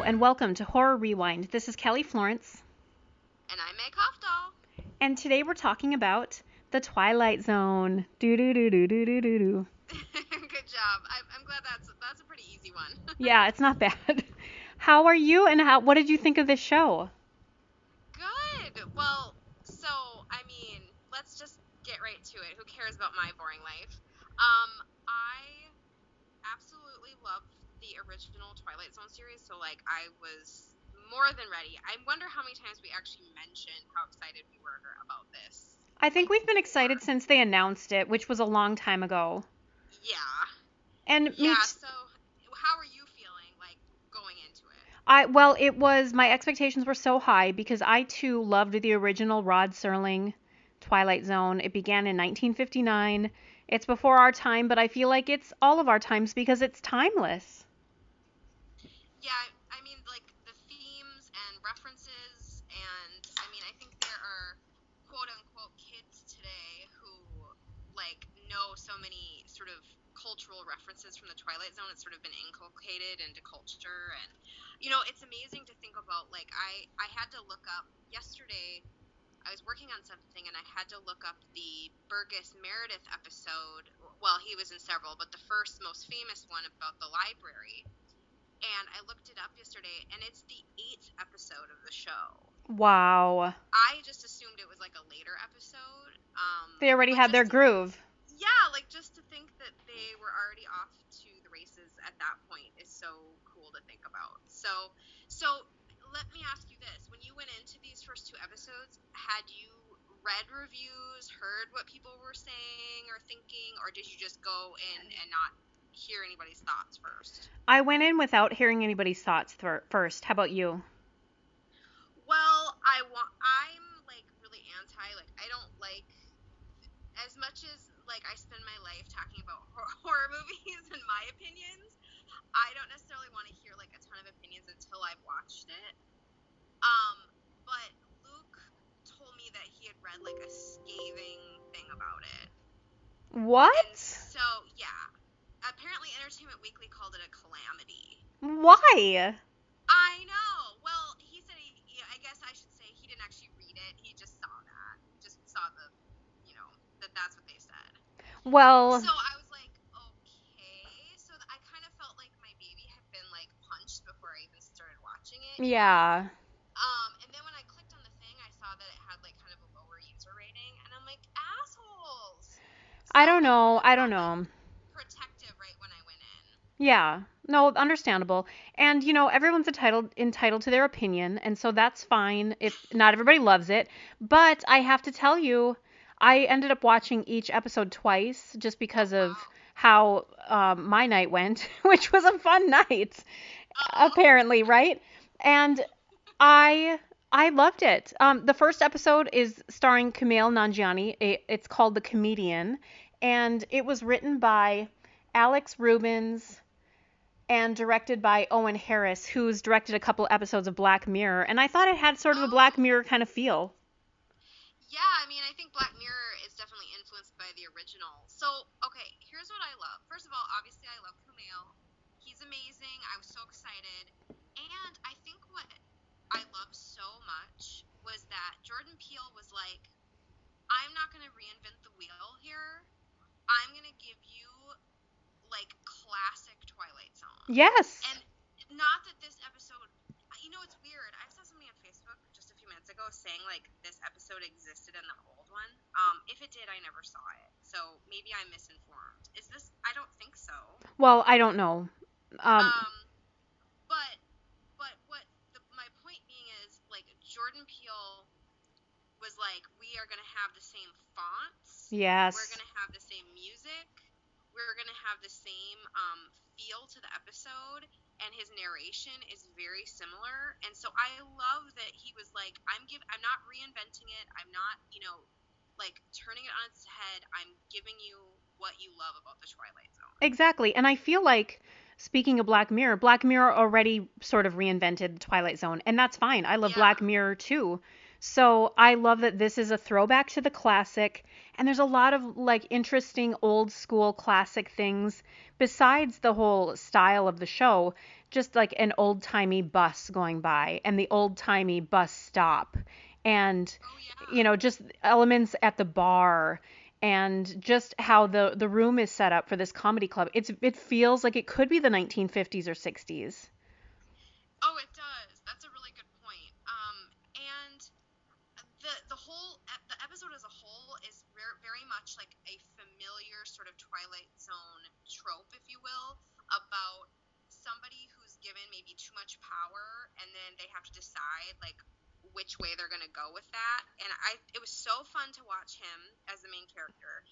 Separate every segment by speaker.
Speaker 1: and welcome to Horror Rewind. This is Kelly Florence.
Speaker 2: And I'm Meg Hofdahl.
Speaker 1: And today we're talking about the Twilight Zone. Do-do-do-do-do-do-do.
Speaker 2: Good job. I'm glad that's a pretty easy one.
Speaker 1: Yeah, it's not bad. How are you, and what did you think of this show?
Speaker 2: Good. Well, let's just get right to it. Who cares about my boring life? I absolutely love the original Twilight Zone series, so I was more than ready. I wonder how many times we actually mentioned how excited we were about this.
Speaker 1: I think we've been excited since they announced it, which was a long time ago.
Speaker 2: Yeah.
Speaker 1: And
Speaker 2: so how are you feeling going into it?
Speaker 1: My expectations were so high because I too loved the original Rod Serling Twilight Zone. It began in 1959. It's before our time, but I feel like it's all of our times because it's timeless.
Speaker 2: Yeah, the themes and references, and I think there are quote-unquote kids today who, know so many sort of cultural references from the Twilight Zone. It's sort of been inculcated into culture, and, it's amazing to think about, I had to look up yesterday. I was working on something, and I had to look up the Burgess Meredith episode. Well, he was in several, but the first most famous one about the library. And I looked it up yesterday, and it's the 8th episode of the show.
Speaker 1: Wow.
Speaker 2: I just assumed it was a later episode.
Speaker 1: They already had their groove.
Speaker 2: Yeah, just to think that they were already off to the races at that point is so cool to think about. So let me ask you this. When you went into these first 2 episodes, had you read reviews, heard what people were saying or thinking, or did you just go in and not hear anybody's thoughts first?
Speaker 1: I went in without hearing anybody's thoughts first. How about you?
Speaker 2: Well, I'm really anti. I don't like, as much as I spend my life talking about horror movies and my opinions, I don't necessarily want to hear a ton of opinions until I've watched it. But Luke told me that he had read a scathing thing about it.
Speaker 1: What?
Speaker 2: And so yeah, apparently Entertainment Weekly called it a calamity.
Speaker 1: Why?
Speaker 2: I know. Well, he said I guess I should say he didn't actually read it. He just saw that. Just saw that's what they said.
Speaker 1: Well.
Speaker 2: So I was like, okay. So I kind of felt like my baby had been punched before I even started watching it.
Speaker 1: Yeah.
Speaker 2: And then when I clicked on the thing, I saw that it had kind of a lower user rating, and I'm like, assholes. So
Speaker 1: I don't know.
Speaker 2: Protective right when I went in.
Speaker 1: Yeah. No, understandable. And everyone's entitled to their opinion, and so that's fine if not everybody loves it. But I have to tell you, I ended up watching each episode twice just because of how my night went, which was a fun night, apparently, right? And I loved it. The first episode is starring Kumail Nanjiani. It's called The Comedian, and it was written by Alex Rubens and directed by Owen Harris, who's directed a couple episodes of Black Mirror. And I thought it had sort of a Black Mirror kind of feel.
Speaker 2: Yeah, I think Black Mirror is definitely influenced by the original. So, okay, here's what I love. First of all, obviously I love Kumail. He's amazing. I was so excited. And I think what I loved so much was that Jordan Peele was like, I'm not going to reinvent the wheel here. I'm going to give you, classic Twilight Zone.
Speaker 1: Yes.
Speaker 2: And not that this episode, it's weird. I saw something on Facebook just a few minutes ago saying, this episode existed in the old one. If it did, I never saw it. So maybe I'm misinformed. Is this? I don't think so.
Speaker 1: Well, I don't know.
Speaker 2: But my point being is, Jordan Peele was we are going to have the same fonts.
Speaker 1: Yes.
Speaker 2: We're going to have the same music. We're going to have the same feel to the episode, and his narration is very similar. And so I love that he was like, I'm not reinventing it. I'm not, turning it on its head. I'm giving you what you love about the Twilight Zone.
Speaker 1: Exactly. And I feel like, speaking of Black Mirror already sort of reinvented the Twilight Zone, and that's fine. I love Black Mirror too. So I love that this is a throwback to the classic, and there's a lot of like interesting old school classic things besides the whole style of the show, just like an old timey bus going by and the old timey bus stop, and
Speaker 2: Oh yeah.
Speaker 1: just elements at the bar, and just how the room is set up for this comedy club. It feels like it could be the 1950s or 60s.
Speaker 2: Oh, it does. That's a really good point. And the episode as a whole is very much like a familiar sort of Twilight Zone trope, if you will, about somebody who's given maybe too much power, and then they have to decide like which way they're going to go with that. And it was so fun to watch him as the main character.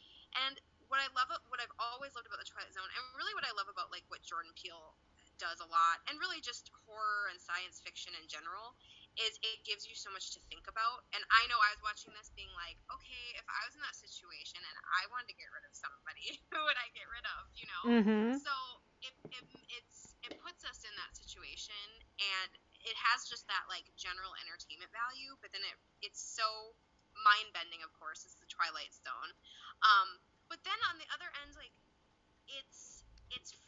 Speaker 2: And what I've always loved about the Twilight Zone, and really what I love about like what Jordan Peele does a lot, and really just horror and science fiction in general, is it gives you so much to think about. And I know I was watching this being like, okay, if I was in that situation and I wanted to get rid of somebody, who would I get rid of, you know?
Speaker 1: Mm-hmm.
Speaker 2: So it puts us in that situation, and it has just that like general entertainment value, but then it's so mind bending, of course. It's the Twilight Zone. But then on the other end, like it's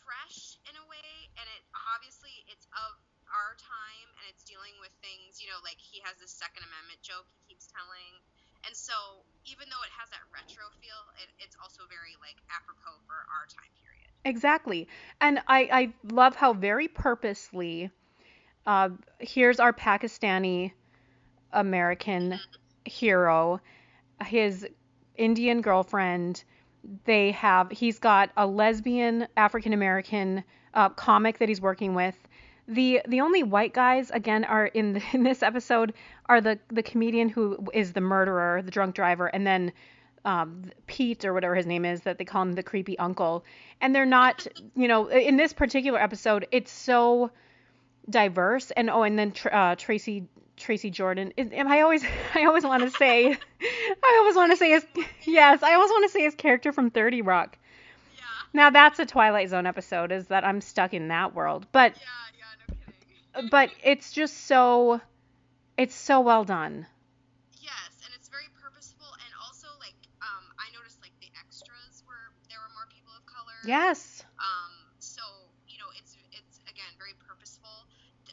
Speaker 2: fresh in a way, and it obviously it's of our time, and it's dealing with things, like he has this Second Amendment joke he keeps telling. And so even though it has that retro feel, it's also very like apropos for our time period.
Speaker 1: Exactly. And I love how very purposely, here's our Pakistani American
Speaker 2: Mm-hmm.
Speaker 1: hero, his Indian girlfriend. He's got a lesbian African American comic that he's working with. The only white guys again are in this episode are the comedian who is the murderer, the drunk driver, and then Pete or whatever his name is that they call him the creepy uncle. And they're not, in this particular episode, it's so diverse. And oh, and then Tracy Jordan. I always I always want to say I always want to say his yes, I always want to say his character from 30 Rock.
Speaker 2: Yeah.
Speaker 1: Now that's a Twilight Zone episode, is that I'm stuck in that world. But
Speaker 2: Yeah, yeah, no kidding.
Speaker 1: it's just it's so well done.
Speaker 2: Yes, and it's very purposeful, and also like I noticed like the extras were there were more people of color.
Speaker 1: Yes.
Speaker 2: So it's again very purposeful.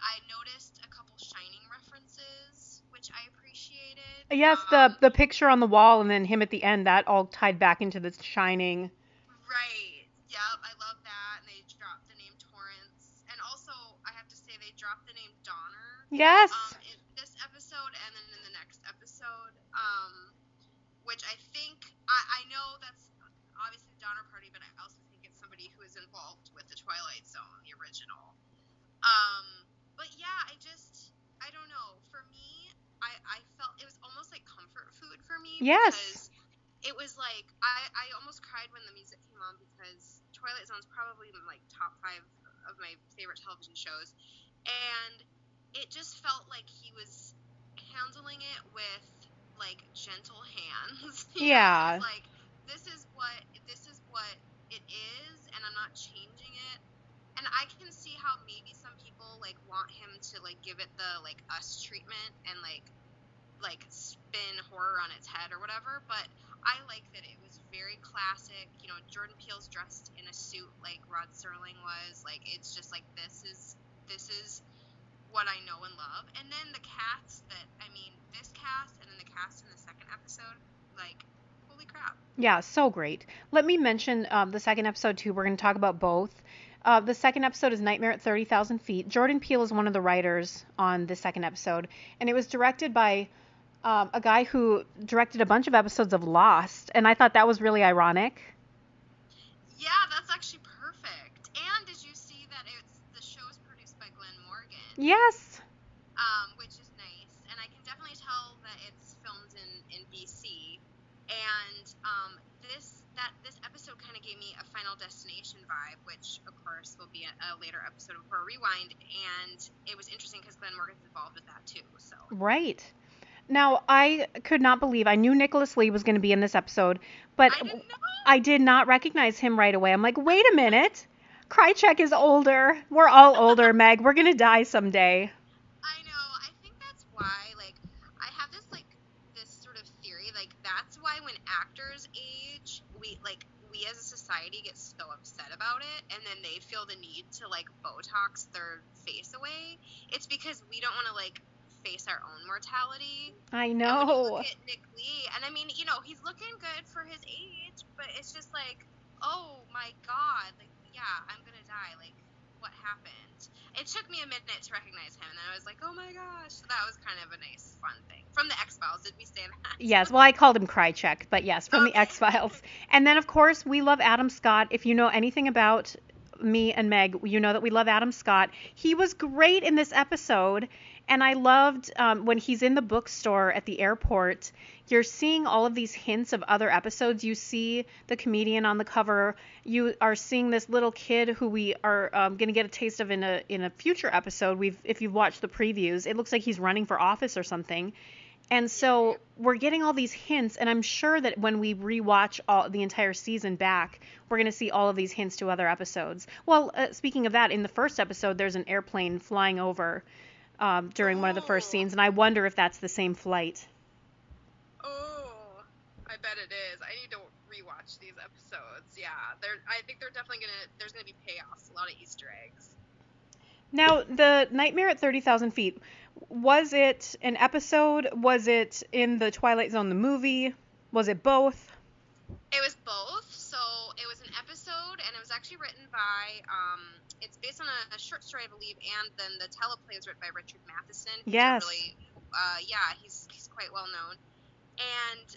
Speaker 2: I noticed a couple Shining references, which I appreciated.
Speaker 1: Yes, the picture on the wall and then him at the end, that all tied back into the Shining.
Speaker 2: Right. Yep, I love that. And they dropped the name Torrance, and also I have to say they dropped the name Donner.
Speaker 1: Yes.
Speaker 2: In this episode, and then in the next episode, which I think I know that's obviously the Donner Party, but I also think it's somebody who is involved with the Twilight Zone, the original. But yeah, I don't know. For me, I felt it was almost like comfort food for me,
Speaker 1: Yes.
Speaker 2: because it was like I almost cried when the music came on, because Twilight Zone's probably like top 5 of my favorite television shows, and it just felt like he was handling it with like gentle hands. It
Speaker 1: Yeah.
Speaker 2: was like this is what it is, and I'm not changing it. And I can see how maybe some people like want him to like give it the like Us treatment and like spin horror on its head or whatever, but I like that it was very classic. Jordan Peele's dressed in a suit like Rod Serling was. Like it's just like this is what I know and love. And then the cast this cast and then the cast in the second episode, like holy crap.
Speaker 1: Yeah, so great. Let me mention the second episode too. We're going to talk about both. The second episode is Nightmare at 30,000 Feet. Jordan Peele is one of the writers on the second episode, and it was directed by a guy who directed a bunch of episodes of Lost, and I thought that was really ironic.
Speaker 2: Yeah, that's actually perfect. And did you see that the show is produced by Glenn Morgan?
Speaker 1: Yes.
Speaker 2: Which is nice, and I can definitely tell that it's filmed in BC. And this episode kind of gave me a Final Destination vibe, which of course will be a later episode for a rewind. And it was interesting because Glenn Morgan's involved with that too. So
Speaker 1: Right. Now, I could not believe, I knew Nicholas Lee was going to be in this episode, but
Speaker 2: I didn't know.
Speaker 1: I did not recognize him right away. I'm like, wait a minute. Krychek is older. We're all older, Meg. We're going to die someday.
Speaker 2: I know. I think that's why. Like, I have this like actors age, we as a society get so upset about it, and then they feel the need to like Botox their face away. It's because we don't want to like face our own mortality.
Speaker 1: I
Speaker 2: And when you look
Speaker 1: know.
Speaker 2: at Nick Lee, and I mean, you know, he's looking good for his age, but it's just like, oh my God, like, yeah, I'm gonna die. Like, what happened? It took me a minute to recognize him, and then I was like, oh my gosh. So that was kind of a nice, fun thing. From the X-Files, did we say
Speaker 1: Yes,
Speaker 2: that?
Speaker 1: well, I called him Krychek, but yes, from the
Speaker 2: Okay.
Speaker 1: X-Files. And then, of course, we love Adam Scott. If you know anything about me and Meg, you know that we love Adam Scott. He was great in this episode, and I loved when he's in the bookstore at the airport. You're seeing all of these hints of other episodes. You see the comedian on the cover. You are seeing this little kid who we are going to get a taste of in a future episode. If you've watched the previews, it looks like he's running for office or something. And so we're getting all these hints, and I'm sure that when we rewatch all the entire season back, we're going to see all of these hints to other episodes. Well, speaking of that, in the first episode, there's an airplane flying over during one of the first
Speaker 2: Oh,
Speaker 1: scenes, and I wonder if that's the same flight.
Speaker 2: oh, I bet it is. I need to rewatch these episodes. Yeah, I think they're definitely there's gonna be payoffs, a lot of Easter eggs.
Speaker 1: Now, the Nightmare at 30,000 Feet, was it an episode? Was it in the Twilight Zone, the movie? Was it both?
Speaker 2: It was both. So it was an episode, and it was actually written by. It's based on a short story, I believe, and then the teleplay is written by Richard Matheson. He's a
Speaker 1: Yes.
Speaker 2: really, yeah, he's quite well known, and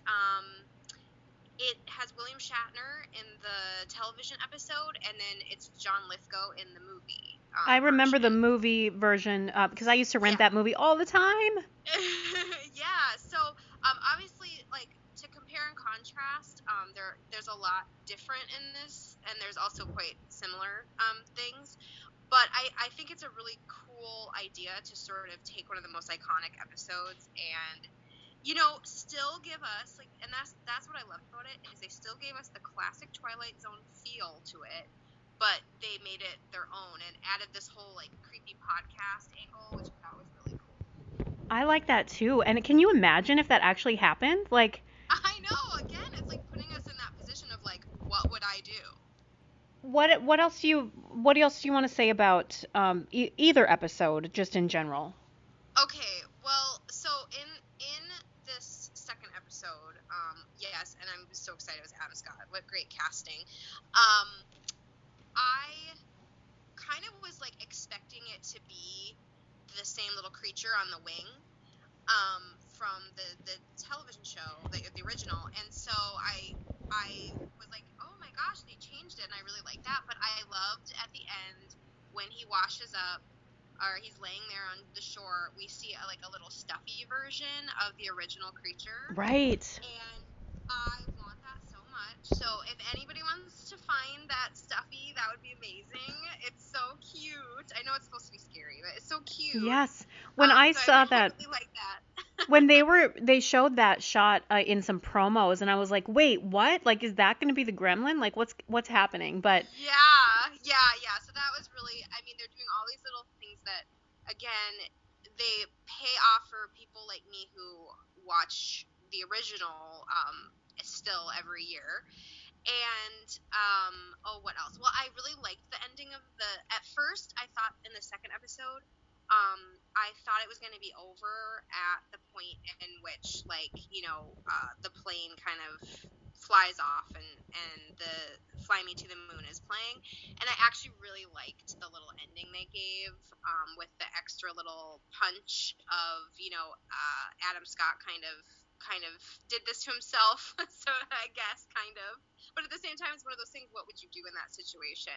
Speaker 2: it has William Shatner in the television episode, and then it's John Lithgow in the movie
Speaker 1: I remember the
Speaker 2: version.
Speaker 1: movie version because I used to rent
Speaker 2: Yeah.
Speaker 1: that movie all the time.
Speaker 2: Yeah, so obviously, like to compare and contrast, there's a lot different in this, and there's also quite similar things. But I think it's a really cool idea to sort of take one of the most iconic episodes and still give us like, and that's what I love about it is they still gave us the classic Twilight Zone feel to it, but they made it their own and added this whole like creepy podcast angle, which I thought was really cool.
Speaker 1: I like that too. And can you imagine if that actually happened? Like,
Speaker 2: I know. Again, it's like putting us in that position of like, what would I do?
Speaker 1: what else do you want to say about either episode, just in general?
Speaker 2: Okay, well, so in this second episode, yes, and I'm so excited. It was Adam Scott. What great casting. Um, I kind of was like expecting it to be the same little creature on the wing, from the television show, the original, and so I was like, oh my gosh, they changed it, and I really like that. But I loved at the end when he washes up, or he's laying there on the shore. We see like a little stuffy version of the original creature,
Speaker 1: Right.
Speaker 2: and I want that so much. So if anybody wants to find that stuffy, that would be amazing. It's so cute. I know it's supposed to be scary, but it's so cute.
Speaker 1: Yes. When I
Speaker 2: So
Speaker 1: saw
Speaker 2: I
Speaker 1: that,
Speaker 2: really like that.
Speaker 1: when they showed that shot in some promos, and I was like, wait, what? Like, is that going to be the gremlin? Like, what's happening? But
Speaker 2: Yeah. So that was really, I mean, they're doing all these little things that, again, they pay off for people like me who watch the original still every year. And oh, what else? Well, I really liked the ending of the. At first, I thought in the second episode, I thought it was going to be over at the point in which, like, the plane kind of flies off and the "Fly Me to the Moon" is playing. And I actually really liked the little ending they gave, with the extra little punch of, Adam Scott kind of did this to himself. So I guess kind of, but at the same time, it's one of those things. What would you do in that situation?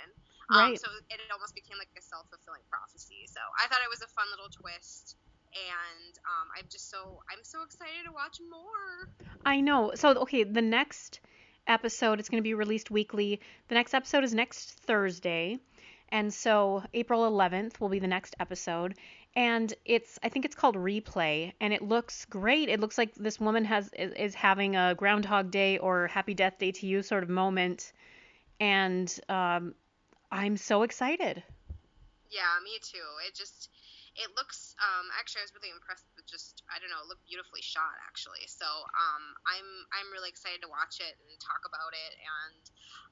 Speaker 1: right.
Speaker 2: So it almost became like a self-fulfilling prophecy. So I thought it was a fun little twist, and I'm so excited to watch more.
Speaker 1: I know. So, okay, the next episode is going to be released weekly. The next episode is next Thursday. And so April 11th will be the next episode. And I think it's called Replay, and it looks great. It looks like this woman is having a Groundhog Day or Happy Death Day to You sort of moment. And I'm so excited.
Speaker 2: Yeah, me too. It looks. Actually, I was really impressed with just, I don't know, it looked beautifully shot actually. So I'm really excited to watch it and talk about it. And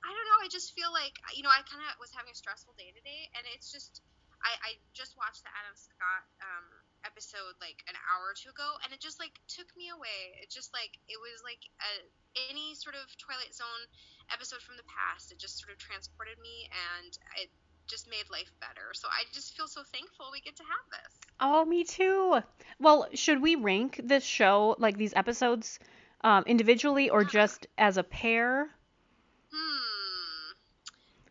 Speaker 2: I don't know, I just feel like, I kind of was having a stressful day today, and it's just, I just watched the Adam Scott episode like an hour or two ago, and it just like took me away. It just like, it was like any sort of Twilight Zone episode from the past. It just sort of transported me, and it just made life better. So I just feel so thankful we get to have this.
Speaker 1: Oh, me too. Well, should we rank this show, like these episodes, individually or just as a pair?
Speaker 2: Hmm.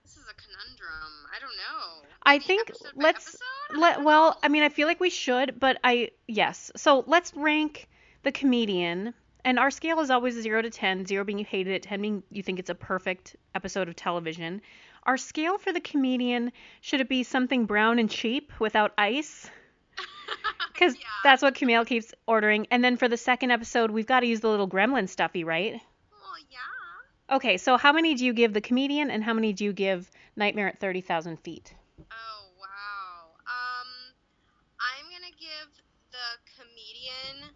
Speaker 2: This is a conundrum. I don't know.
Speaker 1: I
Speaker 2: Maybe
Speaker 1: think
Speaker 2: episode by
Speaker 1: let's
Speaker 2: episode? I
Speaker 1: let
Speaker 2: don't
Speaker 1: well,
Speaker 2: know.
Speaker 1: I mean, I feel like we should, but yes. So let's rank the comedian. And our scale is always 0 to 10, 0 being you hated it, 10 being you think it's a perfect episode of television. Our scale for the comedian, should it be something brown and cheap without ice? Because
Speaker 2: Yeah.
Speaker 1: that's what Camille keeps ordering. And then for the second episode, we've got to use the little gremlin stuffy, right?
Speaker 2: Well, yeah.
Speaker 1: Okay, so how many do you give the comedian and how many do you give Nightmare at 30,000 Feet?
Speaker 2: Oh, wow. I'm gonna give the comedian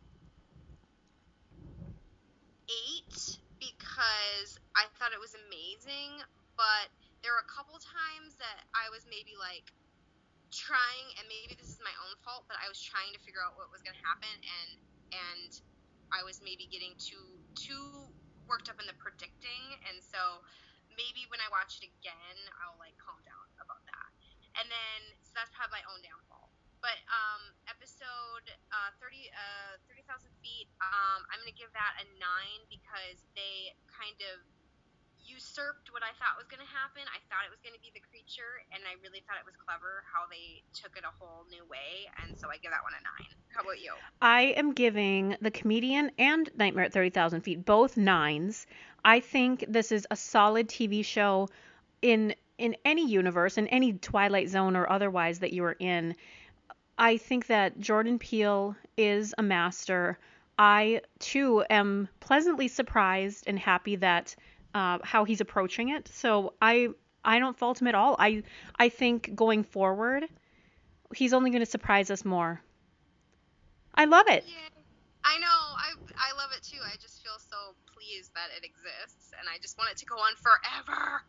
Speaker 2: 8 because I thought it was amazing, but there were a couple times that I was maybe like trying, and maybe this is my own fault, but I was trying to figure out what was going to happen, and I was maybe getting too worked up in the predicting, and so maybe when I watch it again, I'll like calm down about that. And then so that's probably my own downfall. But episode 30,000 feet, I'm gonna give that a 9 because they kind of usurped what I thought was going to happen. I thought it was going to be the creature, and I really thought it was clever how they took it a whole new way, and so I give that one a 9. How about you?
Speaker 1: I am giving the comedian and Nightmare at 30,000 Feet both nines. I think this is a solid TV show in any universe, in any Twilight Zone or otherwise that you are in. I think that Jordan Peele is a master. I too am pleasantly surprised and happy that how he's approaching it. So I don't fault him at all. I think going forward, he's only going to surprise us more. I love it.
Speaker 2: Yeah. I know. I love it too. I just feel so pleased that it exists, and I just want it to go on forever.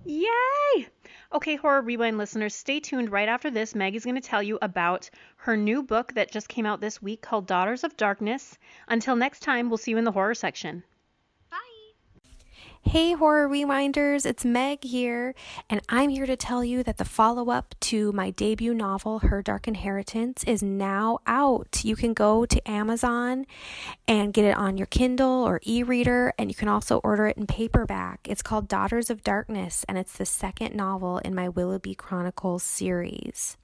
Speaker 1: Yay! Okay, Horror Rewind listeners, stay tuned. Right after this, Maggie's going to tell you about her new book that just came out this week called Daughters of Darkness. Until next time, we'll see you in the horror section.
Speaker 2: Bye.
Speaker 3: Hey, Horror Rewinders, it's Meg here, and I'm here to tell you that the follow-up to my debut novel, Her Dark Inheritance, is now out. You can go to Amazon and get it on your Kindle or e-reader, and you can also order it in paperback. It's called Daughters of Darkness, and it's the second novel in my Willoughby Chronicles series.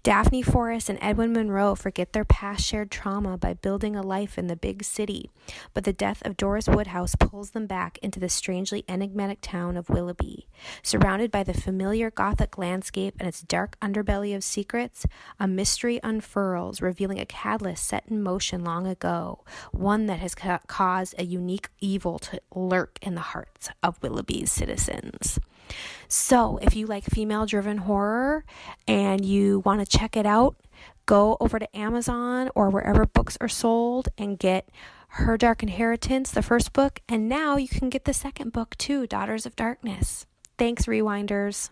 Speaker 3: Daphne Forrest and Edwin Monroe forget their past shared trauma by building a life in the big city, but the death of Doris Woodhouse pulls them back into the strangely enigmatic town of Willoughby. Surrounded by the familiar Gothic landscape and its dark underbelly of secrets, a mystery unfurls, revealing a catalyst set in motion long ago, one that has caused a unique evil to lurk in the hearts of Willoughby's citizens. So if you like female-driven horror and you want to check it out, go over to Amazon or wherever books are sold and get Her Dark Inheritance, the first book, and now you can get the second book too, Daughters of Darkness. Thanks, Rewinders.